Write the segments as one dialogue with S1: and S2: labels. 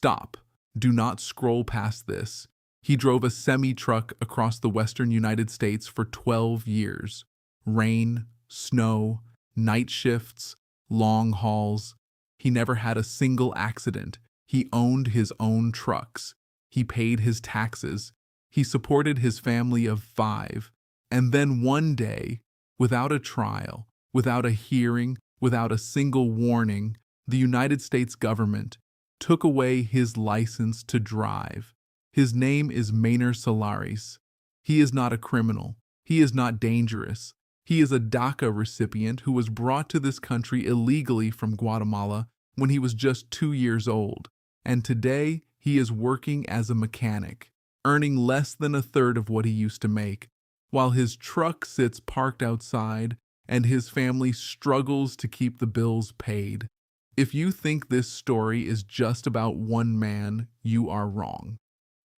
S1: Stop. Do not scroll past this. He drove a semi-truck across the western United States for 12 years. Rain, snow, night shifts, long hauls. He never had a single accident. He owned his own trucks. He paid his taxes. He supported his family of 5. And then one day, without a trial, without a hearing, without a single warning, the United States government took away his license to drive. His name is Maynor Solaris. He is not a criminal. He is not dangerous. He is a DACA recipient who was brought to this country illegally from Guatemala when he was just 2 years old. And today, he is working as a mechanic, earning less than a third of what he used to make, while his truck sits parked outside and his family struggles to keep the bills paid. If you think this story is just about one man, you are wrong.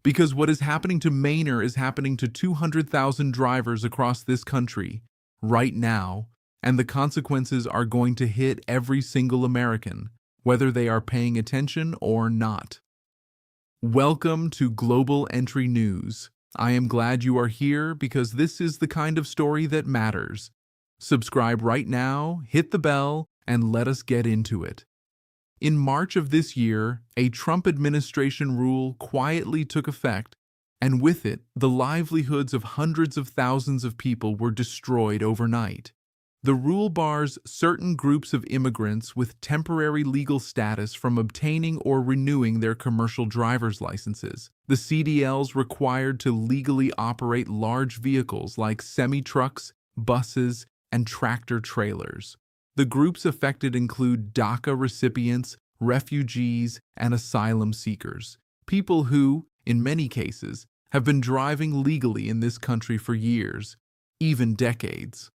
S1: Because what is happening to Maynor is happening to 200,000 drivers across this country right now, and the consequences are going to hit every single American, whether they are paying attention or not. Welcome to Global Entry News. I am glad you are here because this is the kind of story that matters. Subscribe right now, hit the bell, and let us get into it. In March of this year, a Trump administration rule quietly took effect, and with it, the livelihoods of hundreds of thousands of people were destroyed overnight. The rule bars certain groups of immigrants with temporary legal status from obtaining or renewing their commercial driver's licenses. The CDLs required to legally operate large vehicles like semi-trucks, buses, and tractor-trailers. The groups affected include DACA recipients, refugees, and asylum seekers, people who, in many cases, have been driving legally in this country for years, even decades.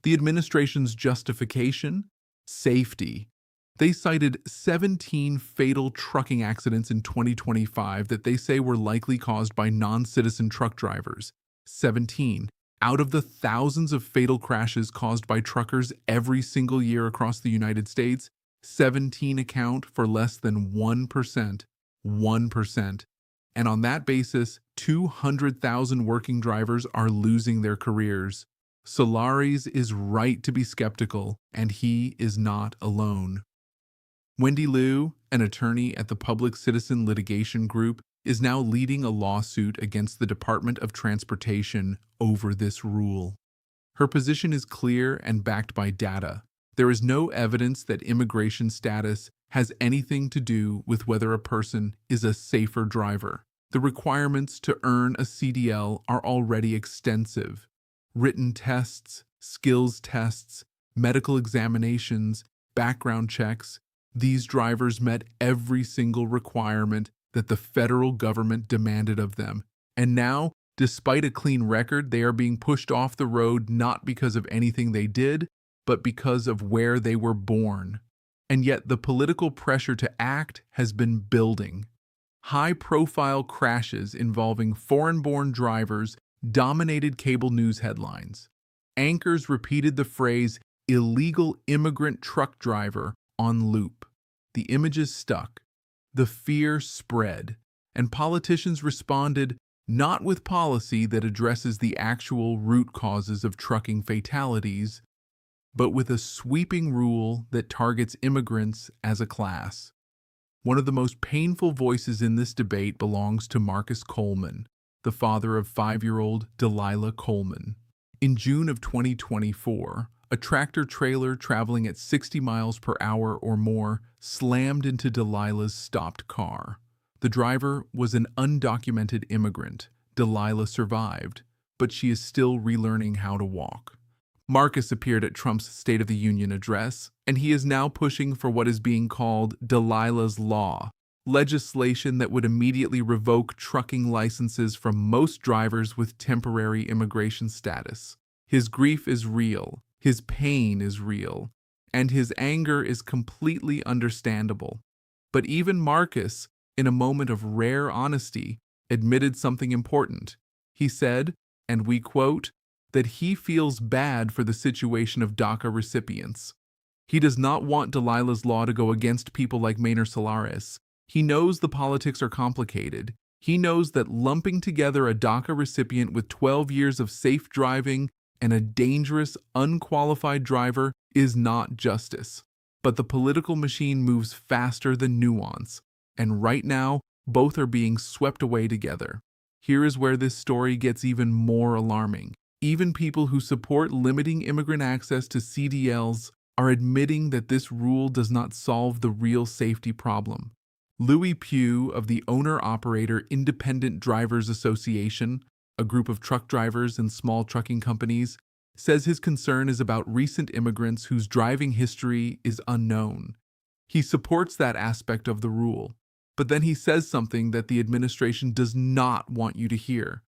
S1: The administration's justification? Safety. They cited 17 fatal trucking accidents in 2025 that they say were likely caused by non-citizen truck drivers. 17. Out of the thousands of fatal crashes caused by truckers every single year across the United States, 17 account for less than 1%. 1%. And on that basis, 200,000 working drivers are losing their careers. Solaris is right to be skeptical, and he is not alone. Wendy Liu, an attorney at the Public Citizen Litigation Group, is now leading a lawsuit against the Department of Transportation over this rule. Her position is clear and backed by data. There is no evidence that immigration status has anything to do with whether a person is a safer driver. The requirements to earn a CDL are already extensive. Written tests, skills tests, medical examinations, background checks. These drivers met every single requirement that the federal government demanded of them. And now, despite a clean record, they are being pushed off the road not because of anything they did, but because of where they were born. And yet the political pressure to act has been building. High-profile crashes involving foreign-born drivers dominated cable news headlines. Anchors repeated the phrase "illegal immigrant truck driver" on loop. The images stuck. The fear spread. And politicians responded not with policy that addresses the actual root causes of trucking fatalities, but with a sweeping rule that targets immigrants as a class. One of the most painful voices in this debate belongs to Marcus Coleman, the father of 5-year-old Delilah Coleman. In June of 2024, a tractor-trailer traveling at 60 miles per hour or more slammed into Delilah's stopped car. The driver was an undocumented immigrant. Delilah survived, but she is still relearning how to walk. Marcus appeared at Trump's State of the Union address, and he is now pushing for what is being called Delilah's Law, legislation that would immediately revoke trucking licenses from most drivers with temporary immigration status. His grief is real, his pain is real, and his anger is completely understandable. But even Marcus, in a moment of rare honesty, admitted something important. He said, and we quote, that he feels bad for the situation of DACA recipients. He does not want Delilah's Law to go against people like Maynor Solaris. He knows the politics are complicated. He knows that lumping together a DACA recipient with 12 years of safe driving and a dangerous, unqualified driver is not justice. But the political machine moves faster than nuance, and right now, both are being swept away together. Here is where this story gets even more alarming. Even people who support limiting immigrant access to CDLs are admitting that this rule does not solve the real safety problem. Louis Pugh of the Owner-Operator Independent Drivers Association, a group of truck drivers and small trucking companies, says his concern is about recent immigrants whose driving history is unknown. He supports that aspect of the rule, but then he says something that the administration does not want you to hear.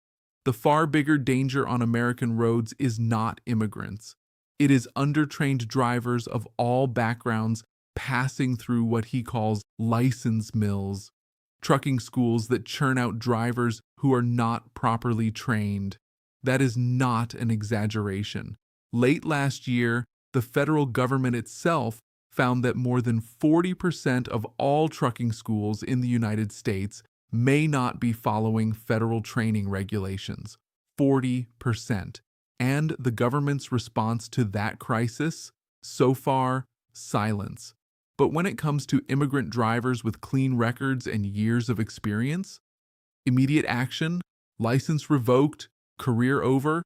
S1: The far bigger danger on American roads is not immigrants. It is undertrained drivers of all backgrounds passing through what he calls license mills, trucking schools that churn out drivers who are not properly trained. That is not an exaggeration. Late last year, the federal government itself found that more than 40% of all trucking schools in the United States may not be following federal training regulations. 40%. And the government's response to that crisis? So far, silence. But when it comes to immigrant drivers with clean records and years of experience, immediate action, license revoked, career over,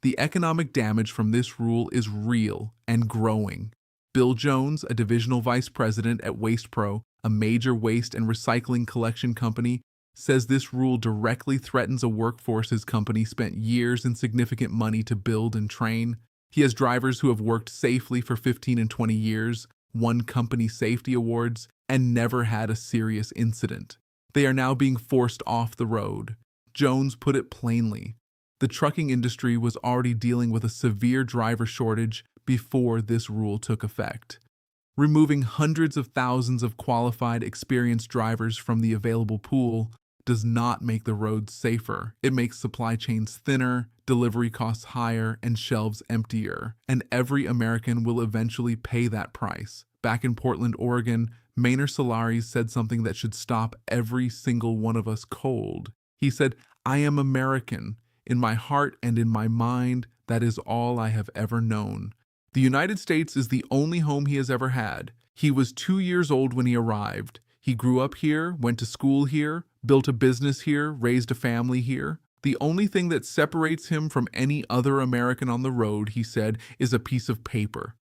S1: the economic damage from this rule is real and growing. Bill Jones, a divisional vice president at WastePro, a major waste and recycling collection company, says this rule directly threatens a workforce his company spent years and significant money to build and train. He has drivers who have worked safely for 15 and 20 years, won company safety awards, and never had a serious incident. They are now being forced off the road. Jones put it plainly. The trucking industry was already dealing with a severe driver shortage before this rule took effect. Removing hundreds of thousands of qualified, experienced drivers from the available pool does not make the roads safer. It makes supply chains thinner, delivery costs higher, and shelves emptier. And every American will eventually pay that price. Back in Portland, Oregon, Maynard Solaris said something that should stop every single one of us cold. He said, "I am American. In my heart and in my mind, that is all I have ever known." The United States is the only home he has ever had. He was 2 years old when he arrived. He grew up here, went to school here, built a business here, raised a family here. The only thing that separates him from any other American on the road, he said, is a piece of paper.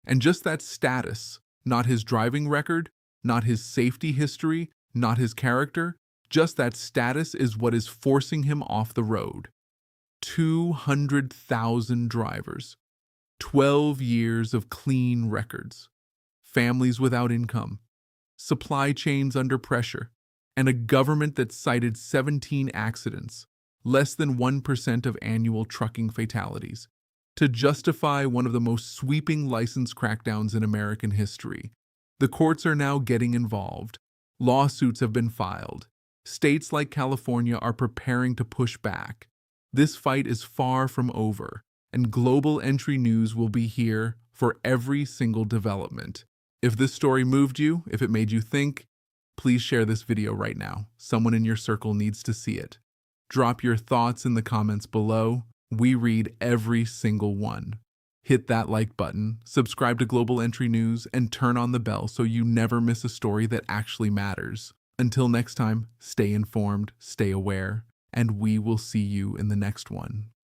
S1: And just that status, not his driving record, not his safety history, not his character, just that status is what is forcing him off the road. 200,000 drivers, 12 years of clean records, families without income, supply chains under pressure, and a government that cited 17 accidents, less than 1% of annual trucking fatalities, to justify one of the most sweeping license crackdowns in American history. The courts are now getting involved. Lawsuits have been filed. States like California are preparing to push back. This fight is far from over, and Global Entry News will be here for every single development. If this story moved you, if it made you think, please share this video right now. Someone in your circle needs to see it. Drop your thoughts in the comments below. We read every single one. Hit that like button, subscribe to Global Entry News, and turn on the bell so you never miss a story that actually matters. Until next time, stay informed, stay aware, and we will see you in the next one.